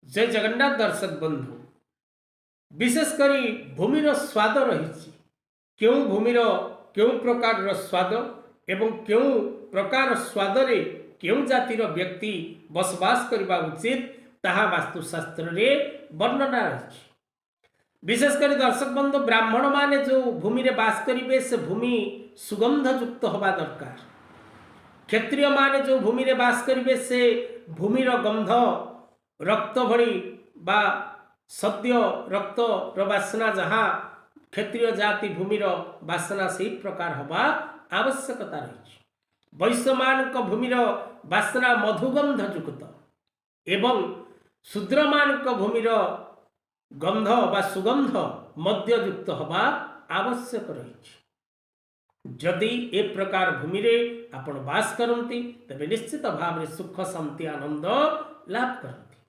जय जगन्नाथ दर्शक बंधु विशेषकर भूमिर स्वाद रही क्यों भूमिर क्यों प्रकार स्वाद एवं क्यों प्रकार स्वाद रे क्यों जातिर व्यक्ति बसवास करने उचित ताहा वास्तुशास्त्र रे वर्णना रही। विशेषकर दर्शक बंधु ब्राह्मण माने जो भूमि रे बास करिवे से भूमि सुगंध युक्त हवा दरकार। क्षत्रिय माने जो भूमि रे बास करिवे से भूमिर गंध रक्त भली बा सद्य रक्त बासना जहाँ क्षत्रिय जाति भूमिर बासना से प्रकार हवा आवश्यकता रही। वैश्य मान भूमिर बासना मधुगंध युक्त एवं शूद्र मान भूमिर गंध बा सुगंध मद्ययुक्त हवा आवश्यक रही। जदि ए प्रकार भूमि रे आपण बास करती तेरे निश्चित भाव सुख शांति आनंद लाभ करते।